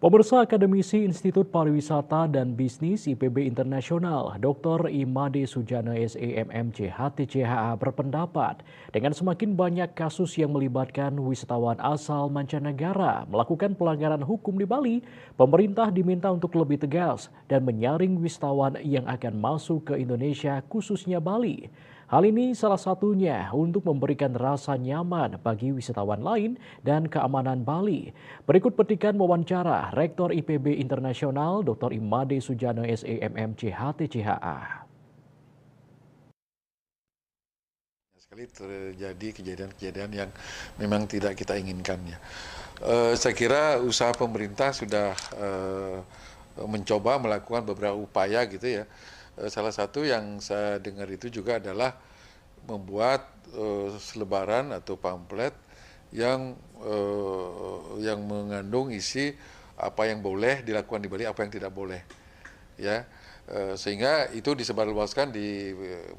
Pemirsa Akademisi Institut Pariwisata dan Bisnis IPB Internasional, Dr. Imade Sujana SEMMC HTCHA berpendapat, dengan semakin banyak kasus yang melibatkan wisatawan asal mancanegara melakukan pelanggaran hukum di Bali, pemerintah diminta untuk lebih tegas dan menyaring wisatawan yang akan masuk ke Indonesia khususnya Bali. Hal ini salah satunya untuk memberikan rasa nyaman bagi wisatawan lain dan keamanan Bali. Berikut petikan wawancara Rektor IPB Internasional Dr. Imade Sujana SEMMC HTCHA. Sekali terjadi kejadian-kejadian yang memang tidak kita inginkan ya. Saya kira usaha pemerintah sudah mencoba melakukan beberapa upaya gitu ya. Salah satu yang saya dengar itu juga adalah membuat selebaran atau pamflet yang mengandung isi apa yang boleh dilakukan di Bali, apa yang tidak boleh, ya. Sehingga itu disebarluaskan di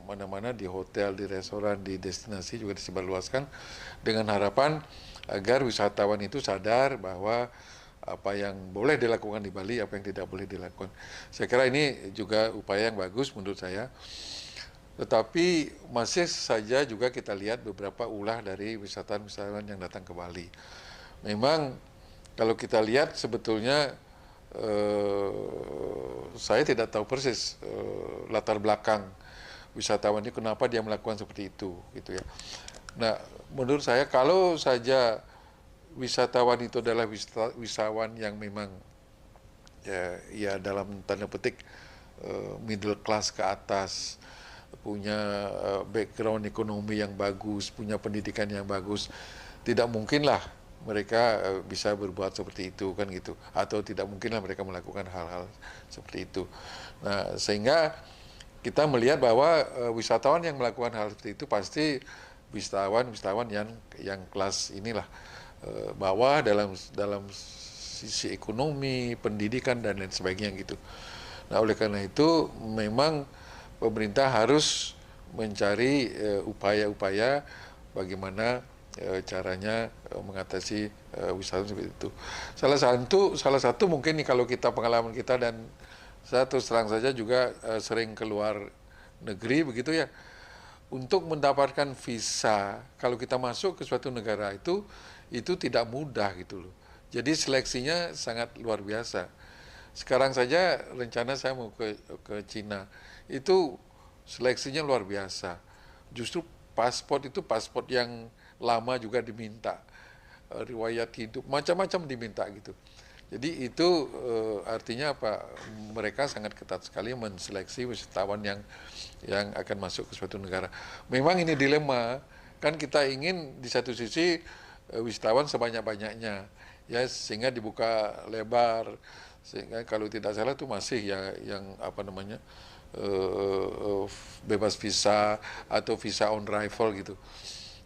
mana-mana, di hotel, di restoran, di destinasi juga disebarluaskan dengan harapan agar wisatawan itu sadar bahwa apa yang boleh dilakukan di Bali, apa yang tidak boleh dilakukan. Saya kira ini juga upaya yang bagus menurut saya. Tetapi masih saja juga kita lihat beberapa ulah dari wisatawan-wisatawan yang datang ke Bali. Memang kalau kita lihat sebetulnya saya tidak tahu persis latar belakang wisatawan ini kenapa dia melakukan seperti itu, gitu ya. Nah, menurut saya kalau saja wisatawan itu adalah wisatawan yang memang ya dalam tanda petik middle class ke atas, punya background ekonomi yang bagus, punya pendidikan yang bagus, tidak mungkinlah mereka bisa berbuat seperti itu kan gitu, atau tidak mungkinlah mereka melakukan hal-hal seperti itu. Nah, sehingga kita melihat bahwa wisatawan yang melakukan hal seperti itu pasti wisatawan yang kelas inilah bawah dalam sisi ekonomi, pendidikan dan lain sebagainya gitu. Nah, oleh karena itu memang pemerintah harus mencari upaya-upaya bagaimana caranya mengatasi wisatawan seperti itu. Salah satu mungkin nih kalau kita pengalaman kita, dan saya terus terang saja juga sering keluar negeri begitu ya. Untuk mendapatkan visa kalau kita masuk ke suatu negara itu tidak mudah gitu loh. Jadi seleksinya sangat luar biasa. Sekarang saja rencana saya mau ke Cina, itu seleksinya luar biasa. Justru paspor yang lama juga diminta, riwayat hidup, macam-macam diminta gitu. Jadi itu artinya apa? Mereka sangat ketat sekali menseleksi wisatawan yang akan masuk ke suatu negara. Memang ini dilema, kan kita ingin di satu sisi wisatawan sebanyak-banyaknya, ya, sehingga dibuka lebar, sehingga kalau tidak salah itu masih ya yang apa namanya bebas visa atau visa on arrival gitu.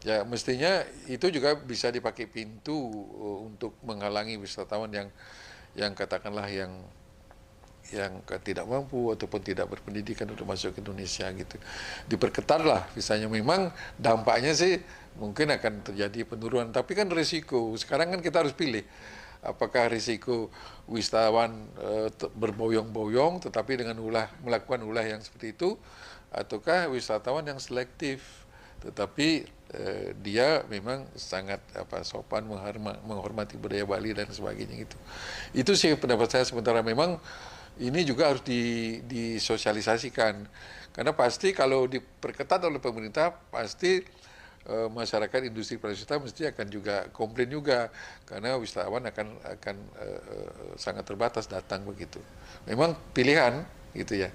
Ya, mestinya itu juga bisa dipakai pintu untuk menghalangi wisatawan yang katakanlah yang tidak mampu ataupun tidak berpendidikan untuk masuk ke Indonesia gitu. Diperketatlah visanya. Memang dampaknya sih mungkin akan terjadi penurunan, tapi kan risiko. Sekarang kan kita harus pilih. Apakah risiko wisatawan berboyong-boyong tetapi dengan melakukan ulah yang seperti itu, ataukah wisatawan yang selektif tetapi dia memang sangat sopan, menghormati budaya Bali dan sebagainya gitu. Itu sih pendapat saya. Sementara memang ini juga harus disosialisasikan, karena pasti kalau diperketat oleh pemerintah pasti masyarakat industri pariwisata mesti akan juga komplain juga, karena wisatawan akan sangat terbatas datang begitu. Memang pilihan gitu ya.